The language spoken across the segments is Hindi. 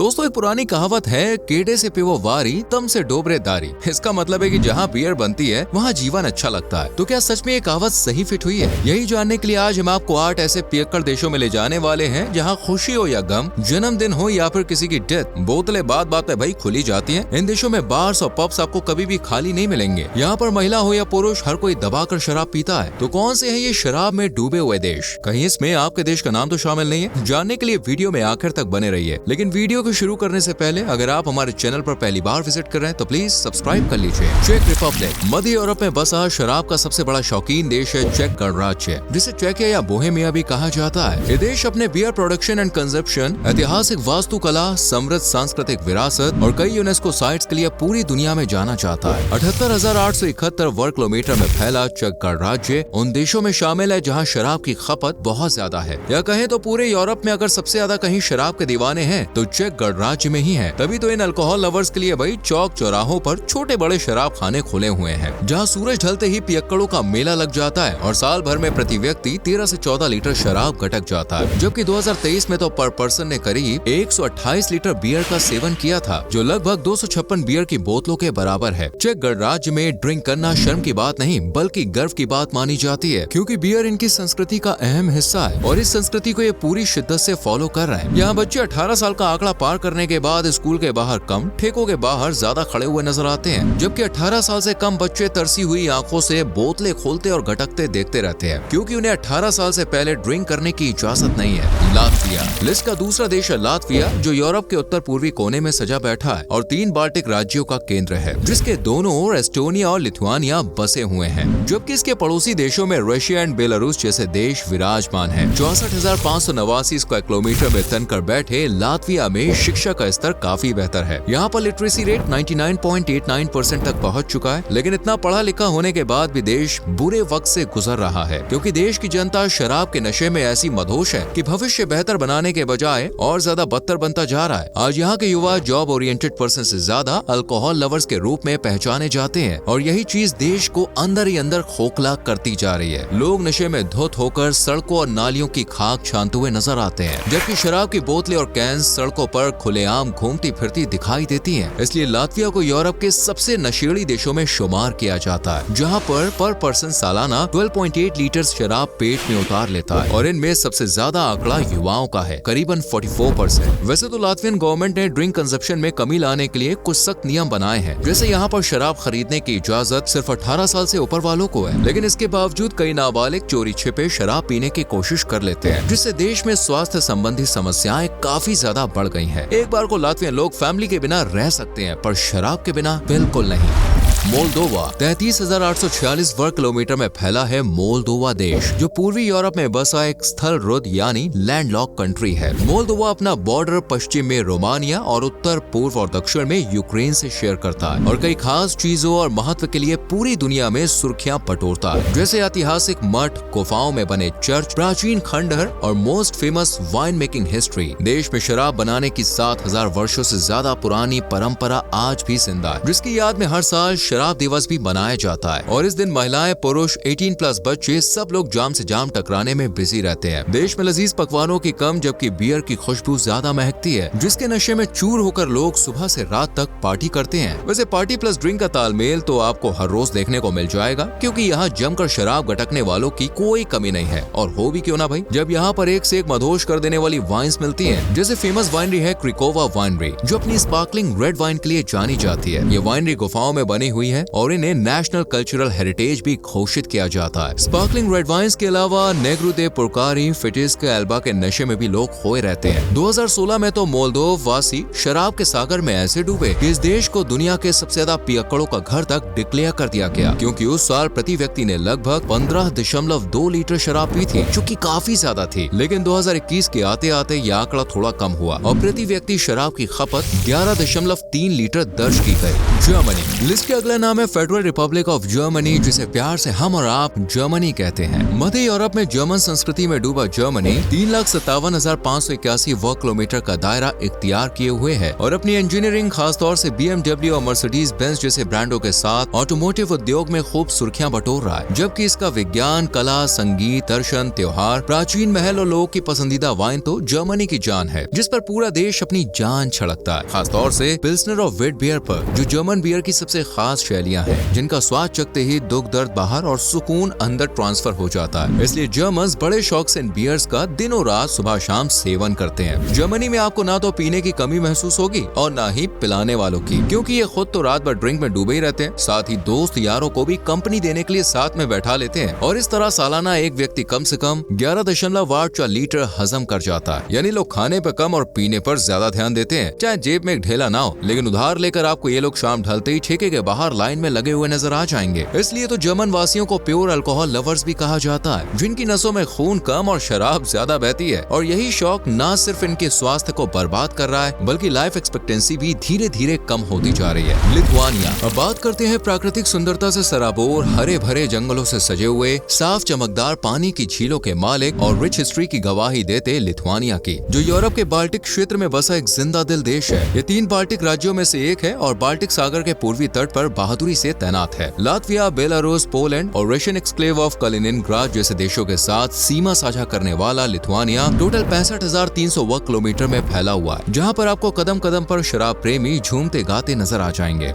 दोस्तों, एक पुरानी कहावत है, केड़े से पिवो वारी तम से डोबरे दारी। इसका मतलब है कि जहाँ बियर बनती है वहाँ जीवन अच्छा लगता है। तो क्या सच में ये कहावत सही फिट हुई है? यही जानने के लिए आज हम आपको 8 ऐसे पियक्कड़ देशों में ले जाने वाले हैं जहाँ खुशी हो या गम, जन्मदिन हो या फिर किसी की डेथ, बोतलें बात बात पे भाई खुली जाती हैं। इन देशों में बार्स और पब्स आपको कभी भी खाली नहीं मिलेंगे। यहाँ पर महिला हो या पुरुष, हर कोई दबाकर शराब पीता है। तो कौन से हैं ये शराब में डूबे हुए देश? कहीं इसमें आपके देश का नाम तो शामिल नहीं है? जानने के लिए वीडियो में आखिर तक बने रहिए। लेकिन वीडियो को शुरू करने से पहले अगर आप हमारे चैनल पर पहली बार विजिट कर रहे हैं तो प्लीज सब्सक्राइब कर लीजिए। चेक रिपब्लिक मध्य यूरोप में बसा शराब का सबसे बड़ा शौकीन देश है चेक गणराज्य, जिसे चेकिया या बोहेमिया भी कहा जाता है। ये देश अपने बियर प्रोडक्शन एंड कंजप्शन, ऐतिहासिक वास्तुकला, समृद्ध सांस्कृतिक विरासत और कई यूनेस्को साइट्स के लिए पूरी दुनिया में जाना जाता है। 78,871 वर्ग किलोमीटर में फैला चेक गणराज्य उन देशों में शामिल है जहाँ शराब की खपत बहुत ज्यादा है। या कहें तो पूरे यूरोप में अगर सबसे ज्यादा कहीं शराब के दीवाने हैं तो चेक गणराज्य में ही है। तभी तो इन अल्कोहल लवर्स के लिए भाई चौक चौराहों पर छोटे बड़े शराब खाने खुले हुए हैं, जहाँ सूरज ढलते ही पियक्कड़ों का मेला लग जाता है और साल भर में प्रति व्यक्ति 13 से 14 लीटर शराब गटक जाता है। जबकि 2023 में तो पर पर्सन ने करीब 128 लीटर बियर का सेवन किया था, जो लगभग 256 बियर की बोतलों के बराबर है। चेक गणराज्य में ड्रिंक करना शर्म की बात नहीं बल्कि गर्व की बात मानी जाती है, क्योंकि बियर इनकी संस्कृति का अहम हिस्सा है और इस संस्कृति को ये पूरी शिद्दत से फॉलो कर रहे हैं। यहाँ बच्चे 18 साल का आंकड़ा पार करने के बाद स्कूल के बाहर कम, ठेकों के बाहर ज्यादा खड़े हुए नजर आते हैं, जबकि 18 साल से कम बच्चे तरसी हुई आंखों से बोतलें खोलते और गटकते देखते रहते हैं, क्योंकि उन्हें 18 साल से पहले ड्रिंक करने की इजाजत नहीं है। लातविया लिस्ट का दूसरा देश है लातविया, जो यूरोप के उत्तर पूर्वी कोने में सजा बैठा है और 3 बाल्टिक राज्यों का केंद्र है, जिसके दोनों ओर एस्टोनिया और लिथुआनिया बसे हुए हैं। जबकि इसके पड़ोसी देशों में रशिया एंड बेलारूस जैसे देश विराजमान है। 64,589 स्क्वायर किलोमीटर में तनकर बैठे लातविया में शिक्षा का स्तर काफी बेहतर है। यहाँ पर लिटरेसी रेट 99.89% तक पहुँच चुका है। लेकिन इतना पढ़ा लिखा होने के बाद भी देश बुरे वक्त से गुजर रहा है, क्योंकि देश की जनता शराब के नशे में ऐसी मदहोश है कि भविष्य बेहतर बनाने के बजाय और ज्यादा बदतर बनता जा रहा है। आज यहाँ के युवा जॉब ओरिएंटेड पर्सन से ज्यादा अल्कोहल लवर्स के रूप में पहचाने जाते हैं और यही चीज देश को अंदर ही अंदर खोखला करती जा रही है। लोग नशे में धुत होकर सड़कों और नालियों की खाक छानते हुए नजर आते हैं, जबकि शराब की बोतलें और कैन सड़कों पर खुलेआम घूमती फिरती दिखाई देती हैं। इसलिए लातविया को यूरोप के सबसे नशेड़ी देशों में शुमार किया जाता है, जहां पर पर्सन सालाना 12.8 लीटर शराब पेट में उतार लेता है और इनमें सबसे ज्यादा आंकड़ा युवाओं का है, करीबन 44%। वैसे तो लातवियन गवर्नमेंट ने ड्रिंक कंजप्शन में कमी लाने के लिए कुछ सख्त नियम बनाए हैं, जैसे यहाँ पर शराब खरीदने की इजाजत सिर्फ 18 साल से ऊपर वालों को है। लेकिन इसके बावजूद कई नाबालिग चोरी छिपे शराब पीने की कोशिश कर लेते हैं, जिससे देश में स्वास्थ्य संबंधी समस्याएं काफी ज्यादा बढ़ गई हैं। एक बार को लातवियन लोग फैमिली के बिना रह सकते हैं, पर शराब के बिना बिल्कुल नहीं। मोल्दोवा 33,846 वर्ग किलोमीटर में फैला है मोल्दोवा देश, जो पूर्वी यूरोप में बसा एक स्थल रुद्ध यानी लैंडलॉक कंट्री है। मोल्दोवा अपना बॉर्डर पश्चिम में रोमानिया और उत्तर पूर्व और दक्षिण में यूक्रेन से शेयर करता है और कई खास चीजों और महत्व के लिए पूरी दुनिया में सुर्खियां बटोरता है, जैसे ऐतिहासिक मठ, गुफाओं में बने चर्च, प्राचीन खंडहर और most famous wine making history. देश में शराब बनाने की 7,000 वर्षों से ज्यादा पुरानी परंपरा आज भी जिंदा है, जिसकी याद में हर साल शराब दिवस भी मनाया जाता है और इस दिन महिलाएं, पुरुष, 18+ बच्चे सब लोग जाम से जाम टकराने में बिजी रहते हैं। देश में लजीज पकवानों की कम, जबकि बियर की खुशबू ज्यादा महकती है, जिसके नशे में चूर होकर लोग सुबह से रात तक पार्टी करते हैं। वैसे पार्टी प्लस ड्रिंक का तालमेल तो आपको हर रोज देखने को मिल जाएगा, क्योंकि यहाँ जमकर शराब गटकने वालों की कोई कमी नहीं है। और हो भी क्यों ना भाई, जब यहाँ पर एक से एक मदहोश कर देने वाली वाइन्स मिलती है, जैसे फेमस वाइनरी है क्रिकोवा वाइनरी, जो अपनी स्पार्कलिंग रेड वाइन के लिए जानी जाती है। ये वाइनरी गुफाओं में बनी हुई है और इन्हें नेशनल कल्चरल हेरिटेज भी घोषित किया जाता है। स्पार्कलिंग रेड वाइन्स के अलावा नेग्रो दे पुरकारी, फिटिस्क, एल्बा के नशे में भी लोग खोए रहते हैं। 2016 में तो मोल्दोव वासी शराब के सागर में ऐसे डूबे कि इस देश को दुनिया के सबसे ज्यादा पियक्कड़ों का घर तक डिक्लेयर कर दिया गया, क्योंकि उस साल प्रति व्यक्ति ने लगभग 15.2 लीटर शराब पी थी, जो कि काफी ज्यादा थी। लेकिन 2021 के आते आते यह आंकड़ा थोड़ा कम हुआ और प्रति व्यक्ति शराब की खपत 11.3 लीटर दर्ज की गई। जर्मनी लिस्ट के अगले अगला नाम है फेडरल रिपब्लिक ऑफ जर्मनी, जिसे प्यार से हम और आप जर्मनी कहते हैं। मध्य यूरोप में जर्मन संस्कृति में डूबा जर्मनी 3,57,581 वर्ग किलोमीटर का दायरा इख्तियार किए हुए है और अपनी इंजीनियरिंग खासतौर से BMW और मर्सिडीज बेंज जैसे ब्रांडों के साथ ऑटोमोटिव उद्योग में खूब सुर्खियां बटोर रहा है, जबकि इसका विज्ञान, कला, संगीत, दर्शन, त्योहार, प्राचीन महल और लोगों की पसंदीदा वाइन तो जर्मनी की जान है, जिस पर पूरा देश अपनी जान छलकता है। खासतौर से पिल्सनर और वेट बियर पर, जो जर्मन बियर की सबसे खास शैलियां हैं, जिनका स्वाद चखते ही दुख दर्द बाहर और सुकून अंदर ट्रांसफर हो जाता है। इसलिए जर्मन्स बड़े शौक से इन बियर्स का दिनों रात सुबह शाम सेवन करते हैं। जर्मनी में आपको ना तो पीने की कमी महसूस होगी और ना ही पिलाने वालों की, क्योंकि ये खुद तो रात भर ड्रिंक में डूबे ही रहते हैं, साथ ही दोस्त यारों को भी कंपनी देने के लिए साथ में बैठा लेते हैं और इस तरह सालाना एक व्यक्ति कम से कम 11.4 लीटर हजम कर जाता है। यानी लोग खाने पर कम और पीने पर ज्यादा ध्यान देते हैं, चाहे जेब में एक ढेला ना हो, लेकिन उधार लेकर आपको ये लोग शाम ढलते ही ठेके के बाहर लाइन में लगे हुए नजर आ जाएंगे। इसलिए तो जर्मन वासियों को प्योर अल्कोहल लवर्स भी कहा जाता है, जिनकी नसों में खून कम और शराब ज्यादा बहती है। और यही शौक न सिर्फ इनके स्वास्थ्य को बर्बाद कर रहा है, बल्कि लाइफ एक्सपेक्टेंसी भी धीरे धीरे कम होती जा रही है। लिथुआनिया। अब बात करते हैं प्राकृतिक सुंदरता से सराबोर, हरे भरे जंगलों से सजे हुए, साफ चमकदार पानी की झीलों के मालिक और रिच हिस्ट्री की गवाही देते लिथुआनिया की, जो यूरोप के बाल्टिक क्षेत्र में बसा एक जिंदा दिल देश है। ये 3 बाल्टिक राज्यों में से एक है और बाल्टिक सागर के पूर्वी तट पर बहादुरी से तैनात है। लातविया, बेलारूस, पोलैंड और रशियन एक्सक्लेव ऑफ कलिनिनग्राड जैसे देशों के साथ सीमा साझा करने वाला लिथुआनिया टोटल 65,300 वर्ग किलोमीटर में फैला हुआ है, जहाँ पर आपको कदम कदम पर शराब प्रेमी झूमते गाते नजर आ जाएंगे।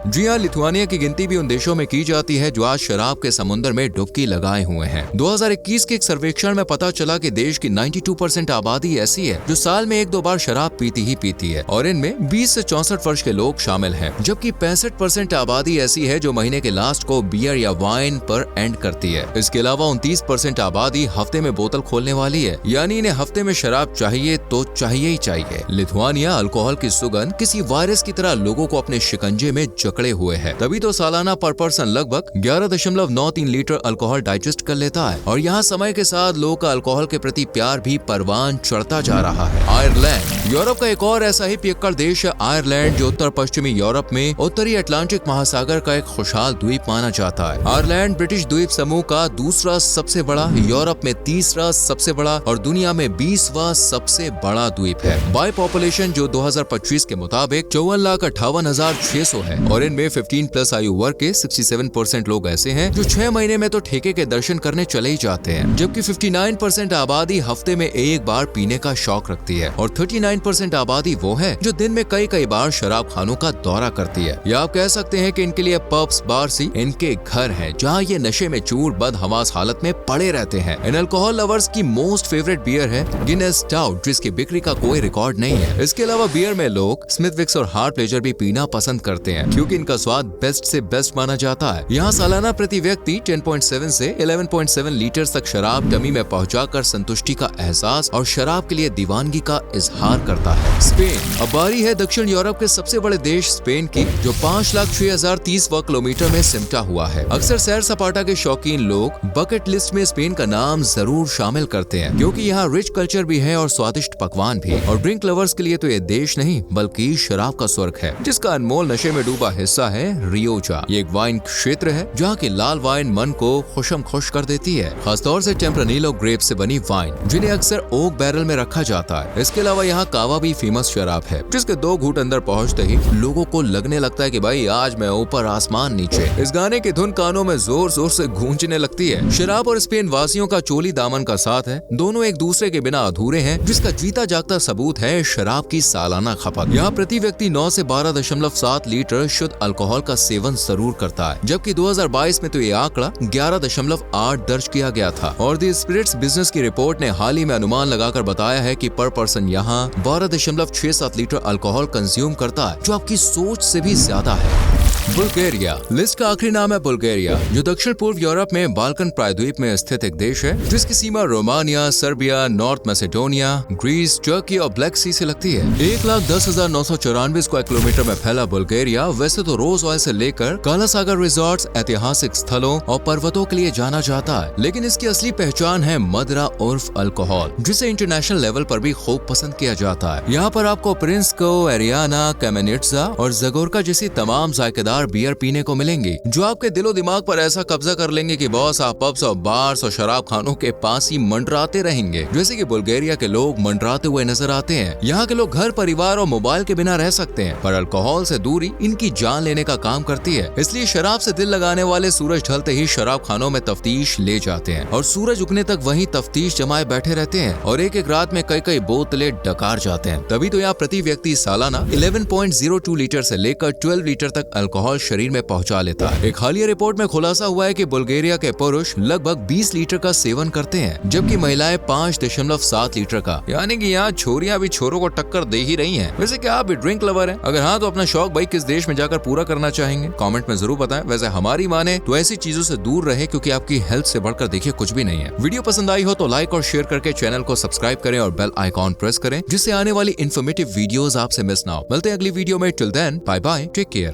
जी हाँ, लिथुआनिया की गिनती भी उन देशों में की जाती है जो आज शराब के समुद्र में डुबकी लगाए हुए हैं। 2021 के एक सर्वेक्षण में पता चला कि देश की 92% आबादी ऐसी है जो साल में 1-2 बार शराब पीती ही पीती है और इनमें 20 से 64 वर्ष के लोग शामिल हैं, जबकि 65% आबादी ऐसी है जो महीने के लास्ट को बियर या वाइन पर एंड करती है। इसके अलावा 29% आबादी हफ्ते में बोतल खोलने वाली है, यानी इन्हें हफ्ते में शराब चाहिए तो चाहिए ही चाहिए। लिथुआनिया अल्कोहल की सुगंध किसी वायरस की तरह लोगों को अपने शिकंजे में जकड़े हुए है, तभी तो सालाना पर पर्सन लगभग 11.93 लीटर अल्कोहल डाइजेस्ट कर लेता है। और यहाँ समय के साथ लोगों का अल्कोहल के प्रति प्यार भी परवान चढ़ता जा रहा है। आयरलैंड। यूरोप का एक और ऐसा ही पियक्कड़ देश है आयरलैंड, जो उत्तर पश्चिमी यूरोप में उत्तरी अटलांटिक महासागर का एक खुशहाल द्वीप माना जाता है। आयरलैंड ब्रिटिश द्वीप समूह का दूसरा सबसे बड़ा, यूरोप में तीसरा सबसे बड़ा और दुनिया में 20वां सबसे बड़ा द्वीप है। बाय पॉपुलेशन जो 2025 के मुताबिक 54,58,600 है और इनमें 15+ आयु वर्ग के 67% लोग ऐसे हैं जो 6 महीने में तो ठेके के दर्शन करने चले ही जाते हैं, जबकि 59% आबादी हफ्ते में एक बार पीने का शौक रखती है और 39% आबादी वो है जो दिन में कई बार शराब खानों का दौरा करती है। या आप कह सकते हैं कि इनके लिए पब्स, बार्स ही इनके घर हैं, जहां ये नशे में चूर बदहवास हालत में पड़े रहते हैं। इन अल्कोहल लवर्स की मोस्ट फेवरेट बियर है गिनेस स्टाउट, जिसकी बिक्री का कोई रिकॉर्ड नहीं है। इसके अलावा बियर में लोग स्मिथविक्स और हार्ड प्लेजर भी पीना पसंद करते हैं, क्योंकि इनका स्वाद बेस्ट से बेस्ट माना जाता है। यहाँ सालाना प्रति व्यक्ति 10.7 से 11.7 लीटर तक शराब टमी में पहुँचाकर संतुष्टि का एहसास और शराब के लिए दीवानगी का इजहार करता है। स्पेन। अब बारी है दक्षिण यूरोप के सबसे बड़े देश स्पेन की, जो 5,06,030 वर्ग किलोमीटर में सिमटा हुआ है। अक्सर सैर सपाटा के शौकीन लोग बकेट लिस्ट में स्पेन का नाम जरूर शामिल करते हैं, क्योंकि यहाँ रिच कल्चर भी है और स्वादिष्ट पकवान भी। और ड्रिंक लवर्स के लिए तो ये देश नहीं बल्कि शराब का स्वर्ग है, जिसका अनमोल नशे में डूबा हिस्सा है रियोजा। ये एक वाइन क्षेत्र है जहाँ की लाल वाइन मन को खुशम खुश कर देती है, खासतौर से टेम्परानिलो ग्रेप से बनी वाइन, जिन्हें अक्सर ओक बैरल में रखा जाता है। इसके अलावा यहाँ कावा भी फेमस शराब है, जिसके 2 घूंट अंदर पहुँचते ही लोगों को लगने लगता है कि भाई आज मैं ऊपर आसमान नीचे। इस गाने की धुन कानों में जोर जोर से गूंजने लगती है। शराब और स्पेन वासियों का चोली दामन का साथ है, दोनों एक दूसरे के बिना अधूरे हैं, जिसका जीता जागता सबूत है शराब की सालाना खपत। यहाँ प्रति व्यक्ति 9 से 12.7 लीटर शुद्ध अल्कोहल का सेवन जरूर करता है, जबकि 2022 में तो ये आंकड़ा 11.8 दर्ज किया गया था। और द स्पिरिट्स बिजनेस की रिपोर्ट ने हाल ही में अनुमान लगाकर बताया है कि पर पर्सन यहाँ 12.67 लीटर अल्कोहल कंज्यूम करता है, जो आपकी सोच से भी ज्यादा है। बुल्गारिया। लिस्ट का आखिरी नाम है बुल्गारिया, जो दक्षिण पूर्व यूरोप में बाल्कन प्रायद्वीप में स्थित एक देश है, जिसकी सीमा Romania, Serbia, North Macedonia, Greece, Turkey और ब्लैक सी से लगती है। 1,10,994 स्क्वायर किलोमीटर में फैला बुल्गारिया वैसे तो रोज ऑयल से लेकर काला सागर रिजॉर्ट्स, ऐतिहासिक स्थलों और पर्वतों के लिए जाना जाता है, लेकिन इसकी असली पहचान है मदरा उर्फ अल्कोहल, जिसे इंटरनेशनल लेवल पर भी खूब पसंद किया जाता है। यहाँ पर आपको प्रिंस्को, एरियाना, कैमेनिट्जा और जगोरका जैसी तमाम जायकेदार मजेदार बियर पीने को मिलेंगी जो आपके दिलो दिमाग पर ऐसा कब्जा कर लेंगे कि बॉस आप पब्स और बार्स और शराब खानों के पास ही मंडराते रहेंगे। जैसे कि बुल्गारिया के लोग मंडराते हुए नजर आते हैं। यहाँ के लोग घर, परिवार और मोबाइल के बिना रह सकते हैं, पर अल्कोहल से दूरी इनकी जान लेने का काम करती है। इसलिए शराब से दिल लगाने वाले सूरज ढलते ही शराब खानों में तफ्तीश ले जाते हैं और सूरज उगने तक वहीं तफ्तीश जमाए बैठे रहते हैं और एक एक रात में कई कई बोतलें डकार जाते हैं। तभी तो यहाँ प्रति व्यक्ति सालाना 11.02 लीटर से लेकर 12 लीटर तक अल्कोहल शरीर में पहुंचा लेता है। एक हालिया रिपोर्ट में खुलासा हुआ है कि बुल्गारिया के पुरुष लगभग 20 लीटर का सेवन करते हैं, जबकि महिलाएं 5.7 लीटर का। यानी कि यहाँ छोरियां भी छोरों को टक्कर दे ही रही हैं। वैसे क्या आप भी ड्रिंक लवर हैं? अगर हाँ तो अपना शौक भाई किस देश में जाकर पूरा करना चाहेंगे? कमेंट में जरूर बताएं। वैसे हमारी माने तो ऐसी चीजों से दूर रहे, क्योंकि आपकी हेल्थ से बढ़कर देखिए कुछ भी नहीं है। वीडियो पसंद आई हो तो लाइक और शेयर करके चैनल को सब्सक्राइब करें और बेल आइकॉन प्रेस करें, जिससे आने वाली इन्फॉर्मेटिव वीडियोस आपसे मिस ना हो। मिलते हैं अगली वीडियो में। Till then bye bye, take care.